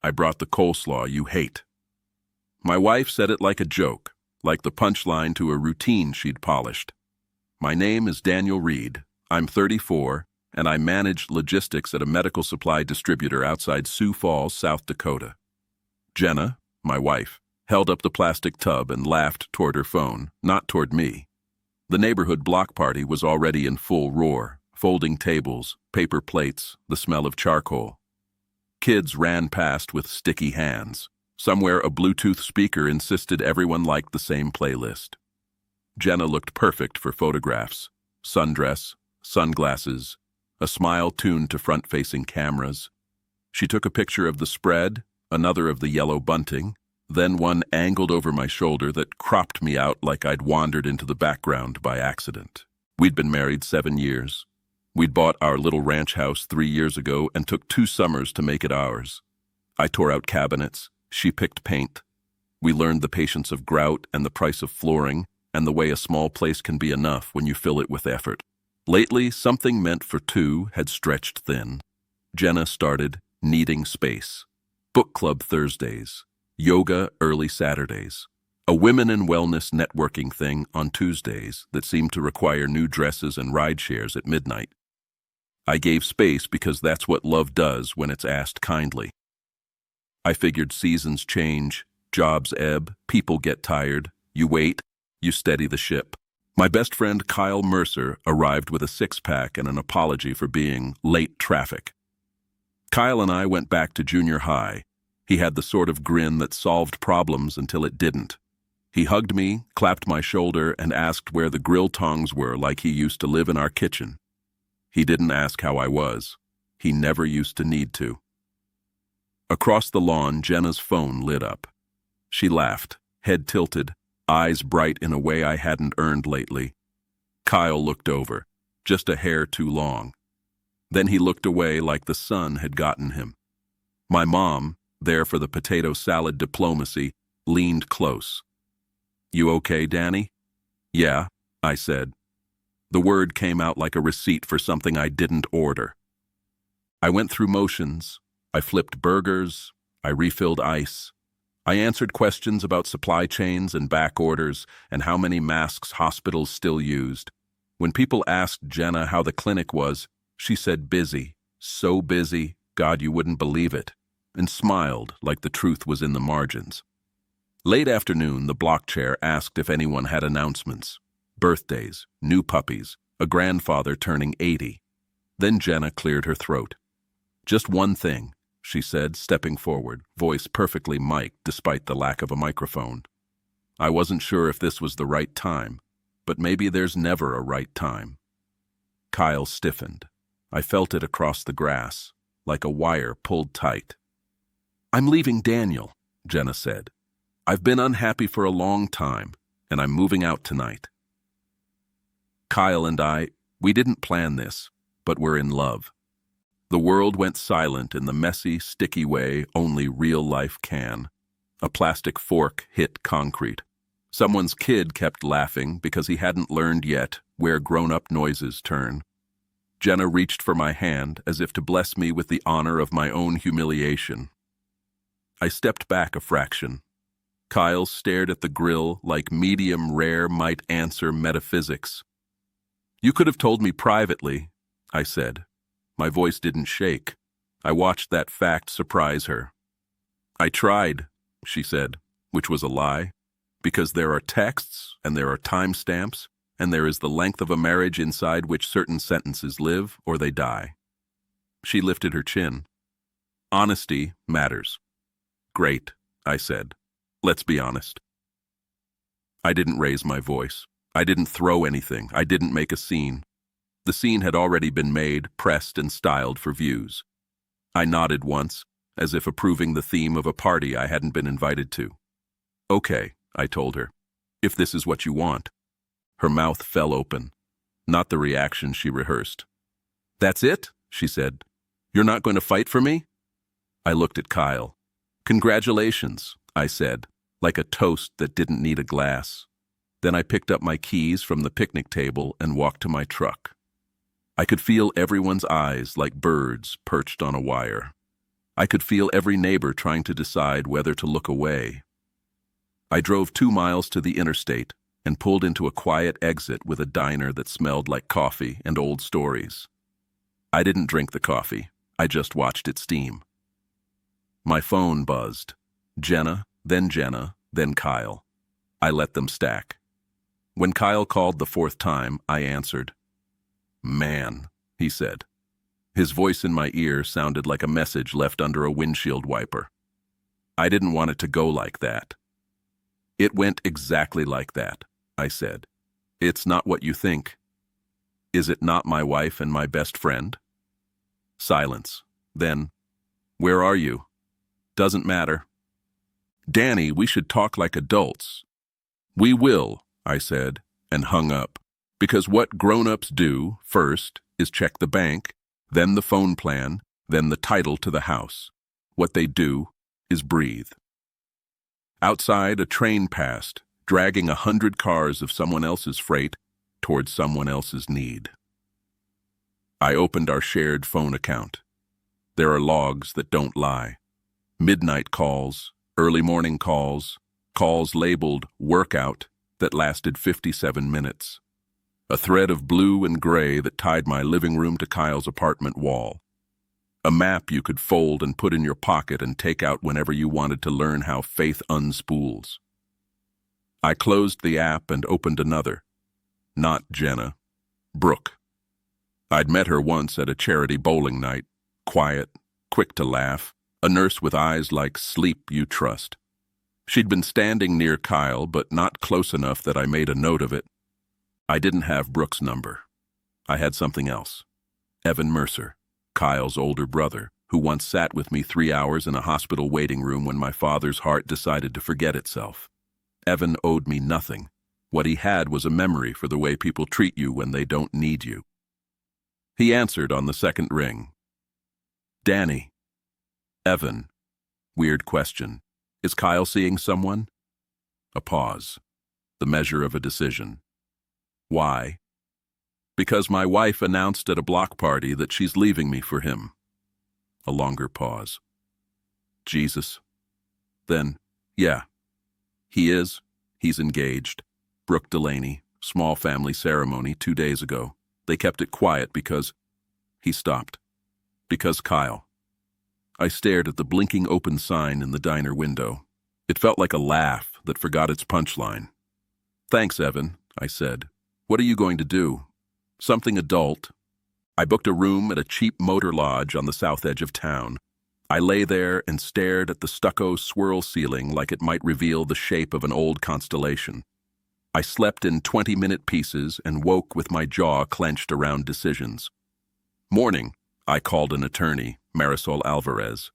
I brought the coleslaw you hate." My wife said it like a joke, like the punchline to a routine she'd polished. "My name is Daniel Reed. I'm 34, and I manage logistics at a medical supply distributor outside Sioux Falls, South Dakota." Jenna, my wife, held up the plastic tub and laughed toward her phone, not toward me. The neighborhood block party was already in full roar, folding tables, paper plates, the smell of charcoal. Kids ran past with sticky hands. Somewhere a Bluetooth speaker insisted everyone liked the same playlist. Jenna looked perfect for photographs: sundress, sunglasses, a smile tuned to front-facing cameras. She took a picture of the spread, another of the yellow bunting, then one angled over my shoulder that cropped me out like I'd wandered into the background by accident. We'd been married 7 years. We'd bought our little ranch house 3 years ago and took 2 summers to make it ours. I tore out cabinets. She picked paint. We learned the patience of grout and the price of flooring and the way a small place can be enough when you fill it with effort. Lately, something meant for 2 had stretched thin. Jenna started needing space. Book club Thursdays. Yoga early Saturdays. A women in wellness networking thing on Tuesdays that seemed to require new dresses and ride shares at midnight. I gave space because that's what love does when it's asked kindly. I figured seasons change, jobs ebb, people get tired. You wait, you steady the ship. My best friend Kyle Mercer arrived with a 6-pack and an apology for being late traffic. Kyle and I went back to junior high. He had the sort of grin that solved problems until it didn't. He hugged me, clapped my shoulder, and asked where the grill tongs were like he used to live in our kitchen. He didn't ask how I was. He never used to need to. Across the lawn, Jenna's phone lit up. She laughed, head tilted, eyes bright in a way I hadn't earned lately. Kyle looked over, just a hair too long. Then he looked away like the sun had gotten him. My mom, there for the potato salad diplomacy, leaned close. "You okay, Danny?" "Yeah," I said. The word came out like a receipt for something I didn't order. I went through motions. I flipped burgers. I refilled ice. I answered questions about supply chains and back orders and how many masks hospitals still used. When people asked Jenna how the clinic was, she said busy, so busy, God, you wouldn't believe it, and smiled like the truth was in the margins. Late afternoon, the block chair asked if anyone had announcements. Birthdays, new puppies, a grandfather turning 80. Then Jenna cleared her throat. "Just one thing," she said, stepping forward, voice perfectly mic'd despite the lack of a microphone. I wasn't sure if this was the right time, but maybe there's never a right time. Kyle stiffened. I felt it across the grass, like a wire pulled tight. "I'm leaving Daniel," Jenna said. "I've been unhappy for a long time, and I'm moving out tonight." Kyle and we didn't plan this, but we're in love. The world went silent in the messy, sticky way only real life can. A plastic fork hit concrete. Someone's kid kept laughing because he hadn't learned yet where grown-up noises turn. Jenna reached for my hand as if to bless me with the honor of my own humiliation. I stepped back a fraction. Kyle stared at the grill like medium rare might answer metaphysics. "You could have told me privately," I said. My voice didn't shake. I watched that fact surprise her. "I tried," she said, which was a lie, because there are texts and there are timestamps, and there is the length of a marriage inside which certain sentences live or they die. She lifted her chin. "Honesty matters." "Great," I said. "Let's be honest." I didn't raise my voice. I didn't throw anything. I didn't make a scene. The scene had already been made, pressed, and styled for views. I nodded once, as if approving the theme of a party I hadn't been invited to. "Okay," I told her, "if this is what you want." Her mouth fell open, not the reaction she rehearsed. "That's it?" she said. "You're not going to fight for me?" I looked at Kyle. "Congratulations," I said, like a toast that didn't need a glass. Then I picked up my keys from the picnic table and walked to my truck. I could feel everyone's eyes like birds perched on a wire. I could feel every neighbor trying to decide whether to look away. I drove 2 miles to the interstate and pulled into a quiet exit with a diner that smelled like coffee and old stories. I didn't drink the coffee. I just watched it steam. My phone buzzed. Jenna, then Kyle. I let them stack. When Kyle called the 4th time, I answered. "Man," he said. His voice in my ear sounded like a message left under a windshield wiper. I didn't want it to go like that. "It went exactly like that," I said. "It's not what you think." "Is it not my wife and my best friend?" Silence. Then, "Where are you?" "Doesn't matter." "Danny, we should talk like adults." "We will," I said, and hung up. Because what grown-ups do, first, is check the bank, then the phone plan, then the title to the house. What they do is breathe. Outside, a train passed, dragging 100 cars of someone else's freight towards someone else's need. I opened our shared phone account. There are logs that don't lie. Midnight calls, early morning calls, calls labeled workout that lasted 57 minutes. A thread of blue and gray that tied my living room to Kyle's apartment wall. A map you could fold and put in your pocket and take out whenever you wanted to learn how faith unspools. I closed the app and opened another. Not Jenna. Brooke. I'd met her once at a charity bowling night. Quiet, quick to laugh, a nurse with eyes like sleep you trust. She'd been standing near Kyle, but not close enough that I made a note of it. I didn't have Brooke's number. I had something else. Evan Mercer, Kyle's older brother, who once sat with me 3 hours in a hospital waiting room when my father's heart decided to forget itself. Evan owed me nothing. What he had was a memory for the way people treat you when they don't need you. He answered on the 2nd ring. "Danny." "Evan." Weird question. "Is Kyle seeing someone?" A pause. The measure of a decision. "Why?" "Because my wife announced at a block party that she's leaving me for him." A longer pause. "Jesus." Then, "Yeah. He is. He's engaged. Brooke Delaney, small family ceremony 2 days ago. They kept it quiet because..." He stopped. "Because Kyle." I stared at the blinking open sign in the diner window. It felt like a laugh that forgot its punchline. "Thanks, Evan," I said. "What are you going to do?" "Something adult." I booked a room at a cheap motor lodge on the south edge of town. I lay there and stared at the stucco swirl ceiling like it might reveal the shape of an old constellation. I slept in 20-minute pieces and woke with my jaw clenched around decisions. Morning, I called an attorney, Marisol Alvarez.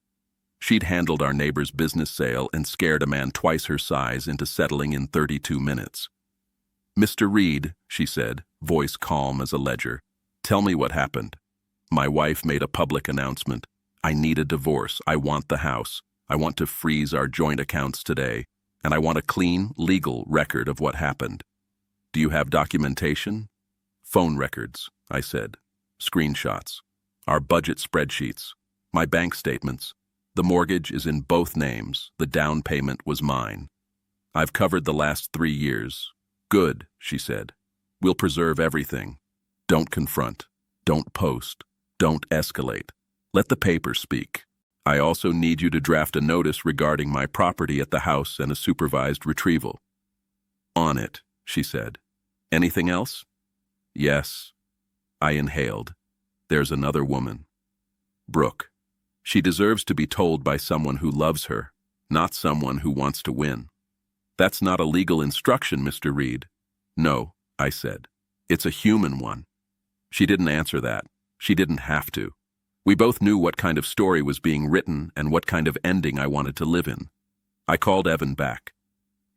She'd handled our neighbor's business sale and scared a man twice her size into settling in 32 minutes. "Mr. Reed," she said, voice calm as a ledger, "tell me what happened." "My wife made a public announcement. I need a divorce. I want the house. I want to freeze our joint accounts today. And I want a clean, legal record of what happened." "Do you have documentation?" "Phone records," I said. "Screenshots. Our budget spreadsheets. My bank statements. The mortgage is in both names. The down payment was mine. I've covered the last 3 years. "Good," she said. "We'll preserve everything. Don't confront. Don't post. Don't escalate. Let the paper speak. I also need you to draft a notice regarding my property at the house and a supervised retrieval." "On it," she said. "Anything else?" "Yes." I inhaled. "There's another woman. Brooke. She deserves to be told by someone who loves her, not someone who wants to win." "That's not a legal instruction, Mr. Reed." "No," I said. "It's a human one." She didn't answer that. She didn't have to. We both knew what kind of story was being written and what kind of ending I wanted to live in. I called Evan back.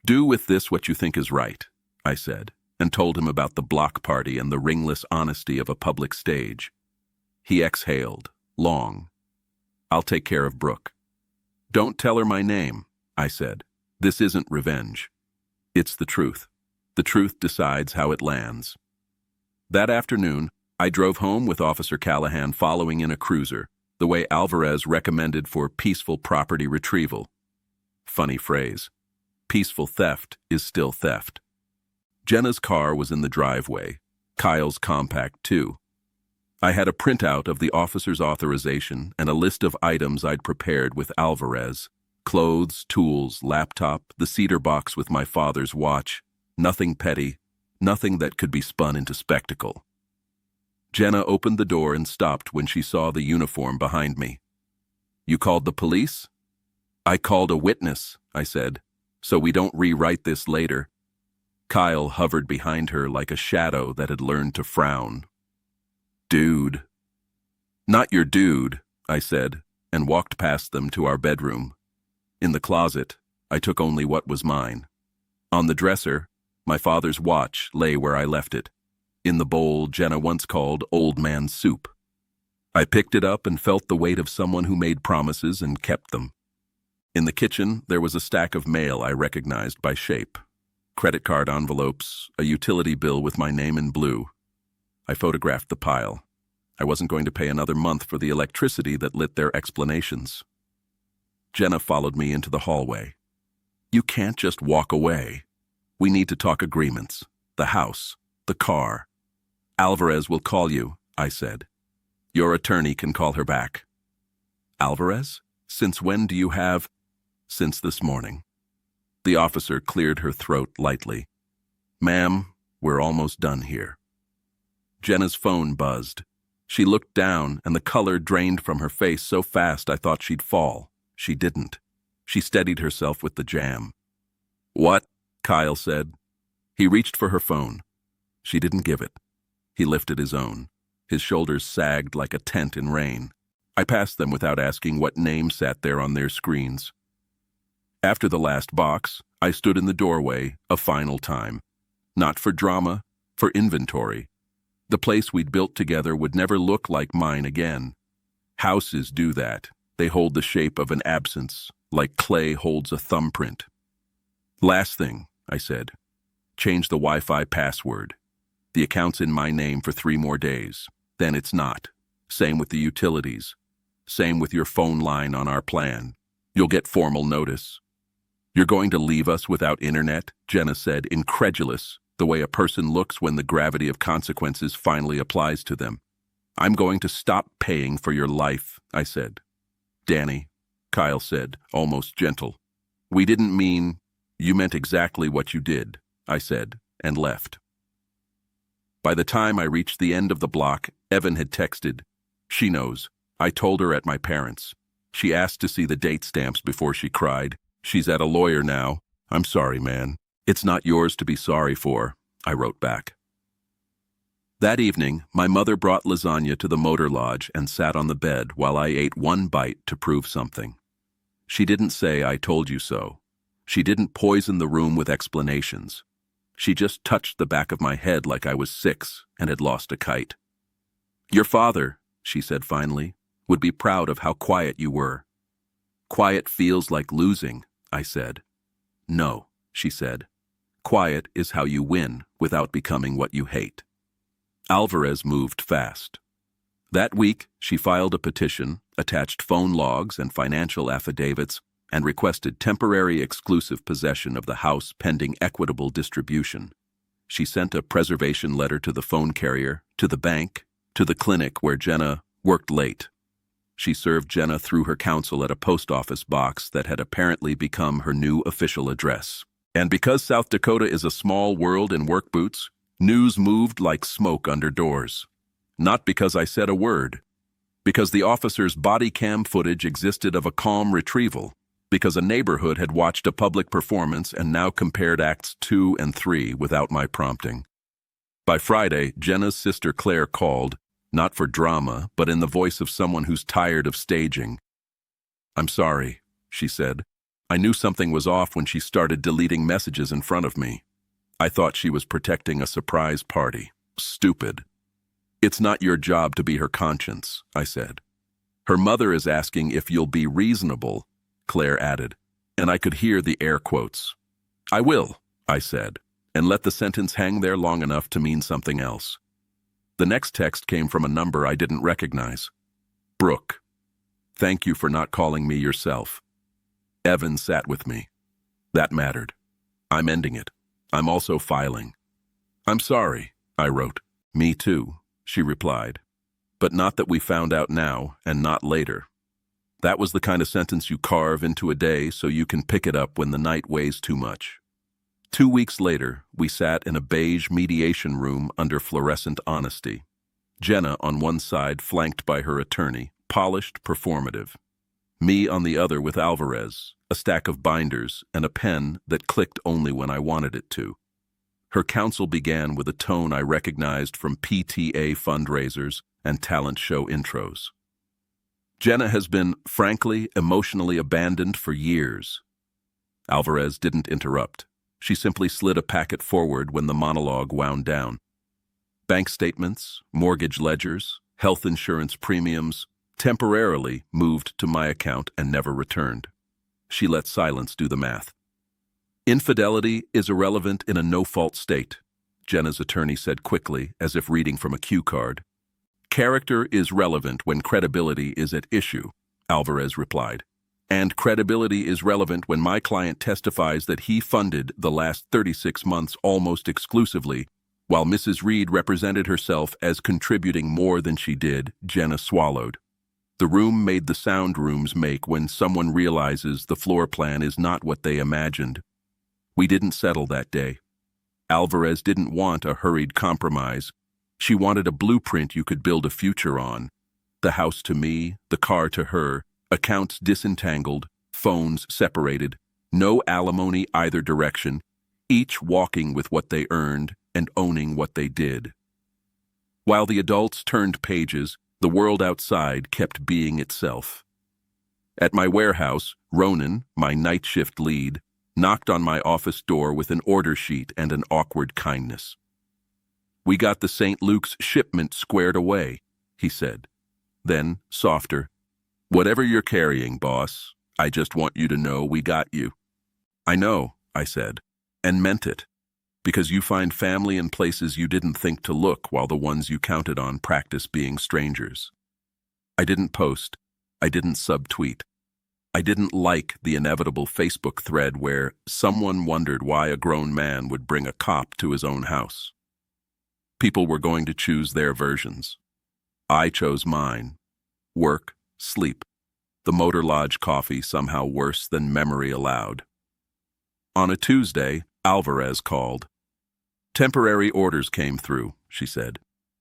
"Do with this what you think is right," I said, and told him about the block party and the ringless honesty of a public stage. He exhaled, long. "I'll take care of Brooke." "Don't tell her my name," I said. "This isn't revenge. It's the truth. The truth decides how it lands." That afternoon, I drove home with Officer Callahan following in a cruiser. the way Alvarez recommended for peaceful property retrieval. Funny phrase. Peaceful theft is still theft. Jenna's car was in the driveway, Kyle's compact too. I had a printout of the officer's authorization and a list of items I'd prepared with Alvarez: clothes, tools, laptop, the cedar box with my father's watch. Nothing petty, nothing that could be spun into spectacle. Jenna opened the door and stopped when she saw the uniform behind me. "You called the police?" "I called a witness," I said, "so we don't rewrite this later." Kyle hovered behind her like a shadow that had learned to frown. "Dude." "Not your dude," I said, and walked past them to our bedroom. In the closet, I took only what was mine. On the dresser, my father's watch lay where I left it, in the bowl Jenna once called old man soup. I picked it up and felt the weight of someone who made promises and kept them. In the kitchen, there was a stack of mail I recognized by shape. Credit card envelopes, a utility bill with my name in blue. I photographed the pile. I wasn't going to pay another month for the electricity that lit their explanations. Jenna followed me into the hallway. "You can't just walk away. We need to talk agreements. The house, the car. Alvarez will call you," I said. "Your attorney can call her back." "Alvarez? Since when do you have—" "Since this morning." The officer cleared her throat lightly. "Ma'am, we're almost done here." Jenna's phone buzzed. She looked down, and the color drained from her face so fast I thought she'd fall. She didn't. She steadied herself with the jam. "What?" Kyle said. He reached for her phone. She didn't give it. He lifted his own. His shoulders sagged like a tent in rain. I passed them without asking what name sat there on their screens. After the last box, I stood in the doorway a final time. Not for drama, for inventory. The place we'd built together would never look like mine again. Houses do that. They hold the shape of an absence, like clay holds a thumbprint. "Last thing," I said. "Change the Wi-Fi password. The account's in my name for 3 more days. Then it's not. Same with the utilities. Same with your phone line on our plan. You'll get formal notice." "You're going to leave us without internet?" Jenna said, incredulous, the way a person looks when the gravity of consequences finally applies to them. "I'm going to stop paying for your life," I said. "Danny," Kyle said, almost gentle. "We didn't mean—" "You meant exactly what you did," I said, and left. By the time I reached the end of the block, Evan had texted. "She knows. I told her at my parents'. She asked to see the date stamps before she cried. She's at a lawyer now. I'm sorry, man. It's not yours to be sorry for," I wrote back. That evening, my mother brought lasagna to the motor lodge and sat on the bed while I ate one bite to prove something. She didn't say "I told you so." She didn't poison the room with explanations. She just touched the back of my head like I was 6 and had lost a kite. "Your father," she said finally, "would be proud of how quiet you were." "Quiet feels like losing," I said. "No," she said. "Quiet is how you win without becoming what you hate." Alvarez moved fast. That week, she filed a petition, attached phone logs and financial affidavits, and requested temporary exclusive possession of the house pending equitable distribution. She sent a preservation letter to the phone carrier, to the bank, to the clinic where Jenna worked late. She served Jenna through her counsel at a post office box that had apparently become her new official address. And because South Dakota is a small world in work boots, news moved like smoke under doors. Not because I said a word. Because the officer's body cam footage existed of a calm retrieval. Because a neighborhood had watched a public performance and now compared acts 2 and 3 without my prompting. By Friday, Jenna's sister Claire called, not for drama, but in the voice of someone who's tired of staging. "I'm sorry," she said. "I knew something was off when she started deleting messages in front of me. I thought she was protecting a surprise party. Stupid." "It's not your job to be her conscience," I said. "Her mother is asking if you'll be reasonable," Claire added, and I could hear the air quotes. "I will," I said, and let the sentence hang there long enough to mean something else. The next text came from a number I didn't recognize. "Brooke." Thank you for not calling me yourself. Evan sat with me. That mattered. I'm ending it. I'm also filing. I'm sorry, I wrote. Me too, she replied. But not that we found out now, and not later. That was the kind of sentence you carve into a day so you can pick it up when the night weighs too much. 2 weeks later, we sat in a beige mediation room under fluorescent honesty. Jenna on one side, flanked by her attorney, polished, performative. Me on the other with Alvarez, a stack of binders, and a pen that clicked only when I wanted it to. Her counsel began with a tone I recognized from PTA fundraisers and talent show intros. Jenna has been, frankly, emotionally abandoned for years. Alvarez didn't interrupt. She simply slid a packet forward when the monologue wound down. Bank statements, mortgage ledgers, health insurance premiums, temporarily moved to my account and never returned. She let silence do the math. Infidelity is irrelevant in a no-fault state, Jenna's attorney said quickly, as if reading from a cue card. Character is relevant when credibility is at issue, Alvarez replied. And credibility is relevant when my client testifies that he funded the last 36 months almost exclusively, while Mrs. Reed represented herself as contributing more than she did. Jenna swallowed. The room made the sound rooms make when someone realizes the floor plan is not what they imagined. We didn't settle that day. Alvarez didn't want a hurried compromise. She wanted a blueprint you could build a future on. The house to me, the car to her, accounts disentangled, phones separated, no alimony either direction, each walking with what they earned and owning what they did. While the adults turned pages, the world outside kept being itself. At my warehouse, Ronan, my night shift lead, knocked on my office door with an order sheet and an awkward kindness. "We got the St. Luke's shipment squared away," he said. Then, softer, "Whatever you're carrying, boss, I just want you to know we got you." "I know," I said, and meant it, because you find family in places you didn't think to look while the ones you counted on practice being strangers. I didn't post. I didn't subtweet. I didn't like the inevitable Facebook thread where someone wondered why a grown man would bring a cop to his own house. People were going to choose their versions. I chose mine. Work, sleep. The Motor Lodge coffee somehow worse than memory allowed. On a Tuesday, Alvarez called. "Temporary orders came through," she said.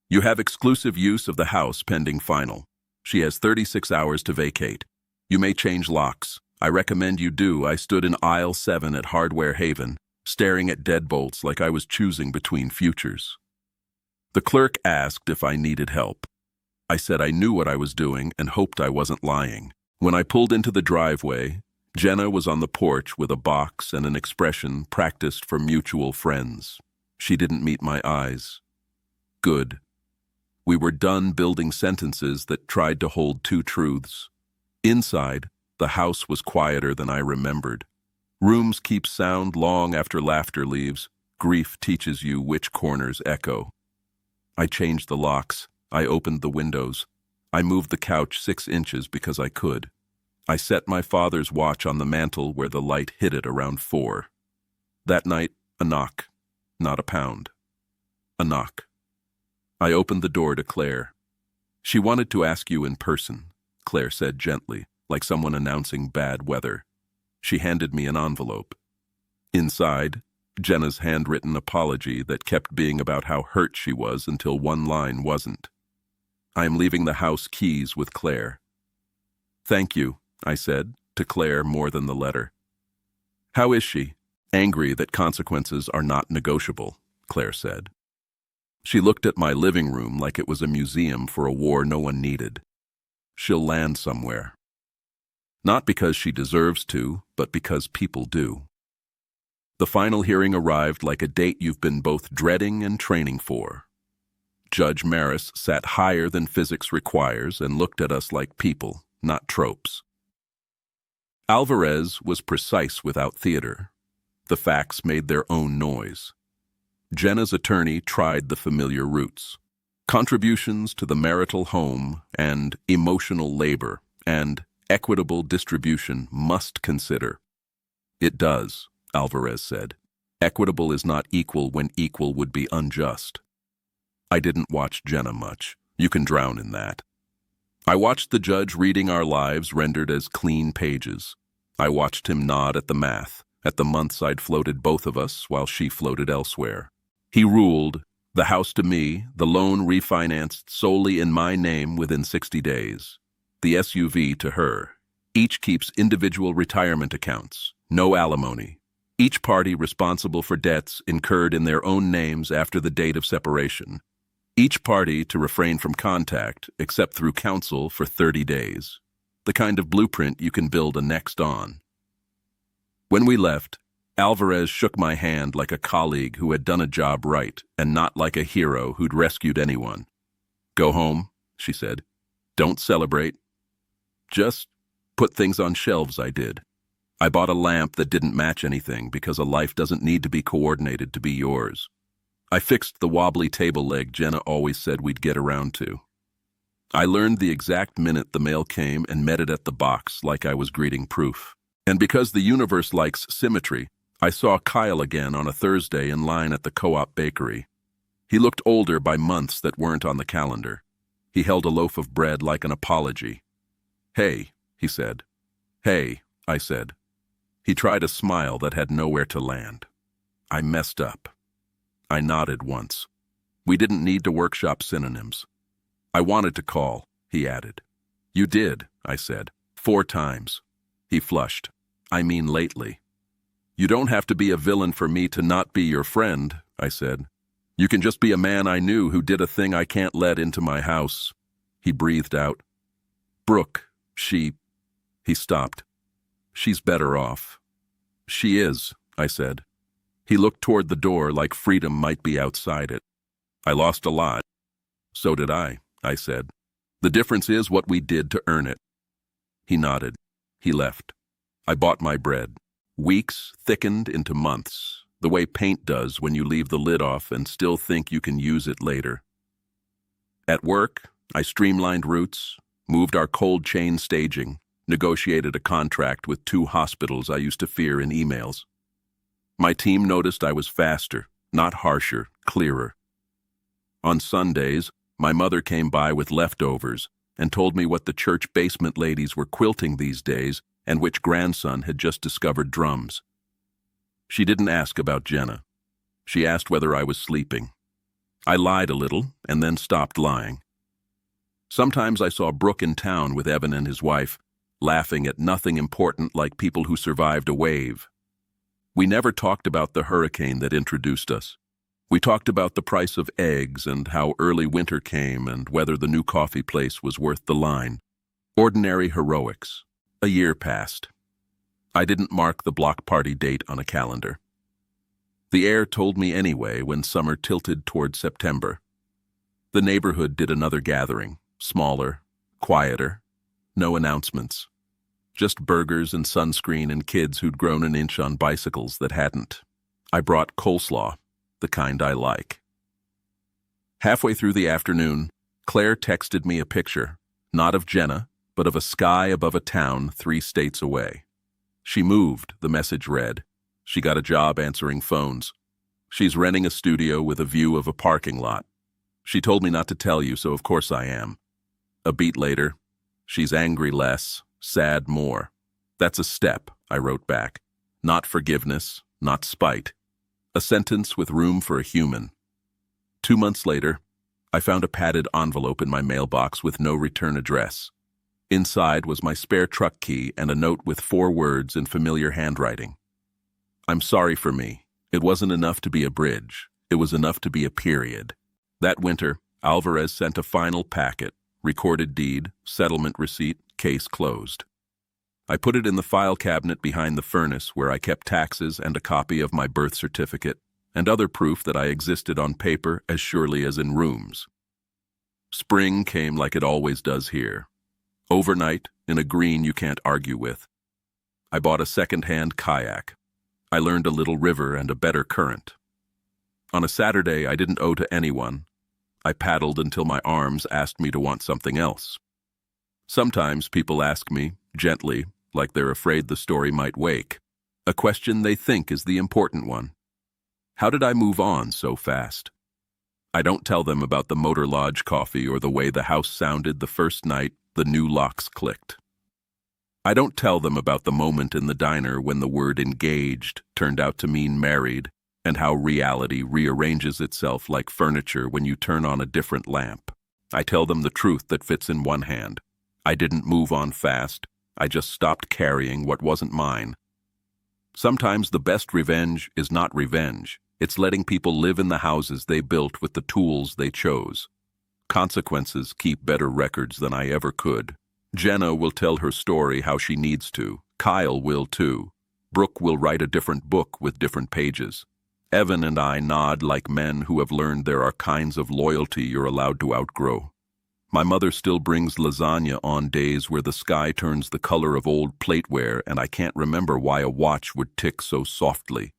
"You have exclusive use of the house pending final. She has 36 hours to vacate. You may change locks. I recommend you do." I stood in aisle 7 at Hardware Haven, staring at deadbolts like I was choosing between futures. The clerk asked if I needed help. I said I knew what I was doing and hoped I wasn't lying. When I pulled into the driveway, Jenna was on the porch with a box and an expression practiced for mutual friends. She didn't meet my eyes. Good. We were done building sentences that tried to hold two truths. Inside, the house was quieter than I remembered. Rooms keep sound long after laughter leaves. Grief teaches you which corners echo. I changed the locks. I opened the windows. I moved the couch 6 inches because I could. I set my father's watch on the mantel where the light hit it around 4. That night, a knock. Not a pound. A knock. I opened the door to Claire. "She wanted to ask you in person," Claire said gently, like someone announcing bad weather. She handed me an envelope. Inside, Jenna's handwritten apology that kept being about how hurt she was until one line wasn't. "I am leaving the house keys with Claire." "Thank you," I said, to Claire more than the letter. "How is she?" "Angry that consequences are not negotiable," Claire said. She looked at my living room like it was a museum for a war no one needed. "She'll land somewhere." Not because she deserves to, but because people do. The final hearing arrived like a date you've been both dreading and training for. Judge Maris sat higher than physics requires and looked at us like people, not tropes. Alvarez was precise without theater. The facts made their own noise. Jenna's attorney tried the familiar routes. Contributions to the marital home and emotional labor and Equitable distribution must consider. It does, Alvarez said. Equitable is not equal when equal would be unjust. I didn't watch Jenna much. You can drown in that. I watched the judge reading our lives rendered as clean pages. I watched him nod at the math, at the months I'd floated both of us while she floated elsewhere. He ruled, the house to me, the loan refinanced solely in my name within 60 days. The SUV to her. Each keeps individual retirement accounts, no alimony. Each party responsible for debts incurred in their own names after the date of separation. Each party to refrain from contact, except through counsel, for 30 days. The kind of blueprint you can build a next on. When we left, Alvarez shook my hand like a colleague who had done a job right and not like a hero who'd rescued anyone. Go home, she said. Don't celebrate. Just put things on shelves, I did. I bought a lamp that didn't match anything because a life doesn't need to be coordinated to be yours. I fixed the wobbly table leg Jenna always said we'd get around to. I learned the exact minute the mail came and met it at the box like I was greeting proof. And because the universe likes symmetry, I saw Kyle again on a Thursday in line at the Co-op bakery. He looked older by months that weren't on the calendar. He held a loaf of bread like an apology. Hey, he said. Hey, I said. He tried a smile that had nowhere to land. I messed up. I nodded once. We didn't need to workshop synonyms. I wanted to call, he added. You did, I said. 4 times. He flushed. I mean lately. You don't have to be a villain for me to not be your friend, I said. You can just be a man I knew who did a thing I can't let into my house. He breathed out. Brooke, He stopped. She's better off. She is, I said. He looked toward the door like freedom might be outside it. I lost a lot. So did I said. The difference is what we did to earn it. He nodded. He left. I bought my bread. Weeks thickened into months, the way paint does when you leave the lid off and still think you can use it later. At work, I streamlined routes, moved our cold chain staging, negotiated a contract with 2 hospitals I used to fear in emails. My team noticed I was faster, not harsher, clearer. On Sundays, my mother came by with leftovers and told me what the church basement ladies were quilting these days and which grandson had just discovered drums. She didn't ask about Jenna. She asked whether I was sleeping. I lied a little and then stopped lying. Sometimes I saw Brooke in town with Evan and his wife, laughing at nothing important like people who survived a wave. We never talked about the hurricane that introduced us. We talked about the price of eggs and how early winter came and whether the new coffee place was worth the line. Ordinary heroics. A year passed. I didn't mark the block party date on a calendar. The air told me anyway when summer tilted toward September. The neighborhood did another gathering, smaller, quieter, no announcements. Just burgers and sunscreen and kids who'd grown an inch on bicycles that hadn't. I brought coleslaw, the kind I like. Halfway through the afternoon, Claire texted me a picture, not of Jenna, but of a sky above a town 3 states away. She moved, the message read. She got a job answering phones. She's renting a studio with a view of a parking lot. She told me not to tell you, so of course I am. A beat later, she's angry less, sad more. That's a step, I wrote back. Not forgiveness, not spite. A sentence with room for a human. 2 months later, I found a padded envelope in my mailbox with no return address. Inside was my spare truck key and a note with 4 words in familiar handwriting. I'm sorry for me. It wasn't enough to be a bridge. It was enough to be a period. That winter, Alvarez sent a final packet, recorded deed, settlement receipt, case closed. I put it in the file cabinet behind the furnace where I kept taxes and a copy of my birth certificate and other proof that I existed on paper as surely as in rooms. Spring came like it always does here. Overnight, in a green you can't argue with. I bought a second-hand kayak. I learned a little river and a better current. On a Saturday I didn't owe to anyone. I paddled until my arms asked me to want something else. Sometimes people ask me, gently, like they're afraid the story might wake. A question they think is the important one. How did I move on so fast? I don't tell them about the Motor Lodge coffee or the way the house sounded the first night the new locks clicked. I don't tell them about the moment in the diner when the word engaged turned out to mean married, and how reality rearranges itself like furniture when you turn on a different lamp. I tell them the truth that fits in one hand. I didn't move on fast. I just stopped carrying what wasn't mine. Sometimes the best revenge is not revenge. It's letting people live in the houses they built with the tools they chose. Consequences keep better records than I ever could. Jenna will tell her story how she needs to. Kyle will too. Brooke will write a different book with different pages. Evan and I nod like men who have learned there are kinds of loyalty you're allowed to outgrow. My mother still brings lasagna on days where the sky turns the color of old plateware and I can't remember why a watch would tick so softly.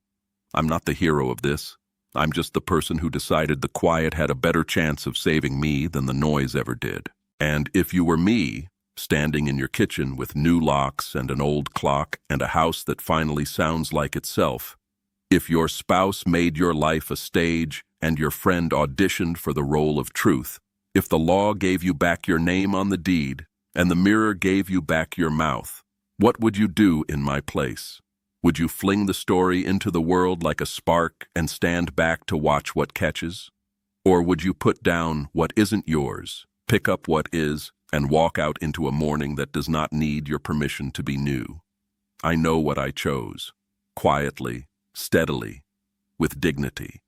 I'm not the hero of this. I'm just the person who decided the quiet had a better chance of saving me than the noise ever did. And if you were me, standing in your kitchen with new locks and an old clock and a house that finally sounds like itself, if your spouse made your life a stage and your friend auditioned for the role of truth, if the law gave you back your name on the deed and the mirror gave you back your mouth, what would you do in my place? Would you fling the story into the world like a spark and stand back to watch what catches? Or would you put down what isn't yours, pick up what is, and walk out into a morning that does not need your permission to be new? I know what I chose. Quietly, steadily, with dignity.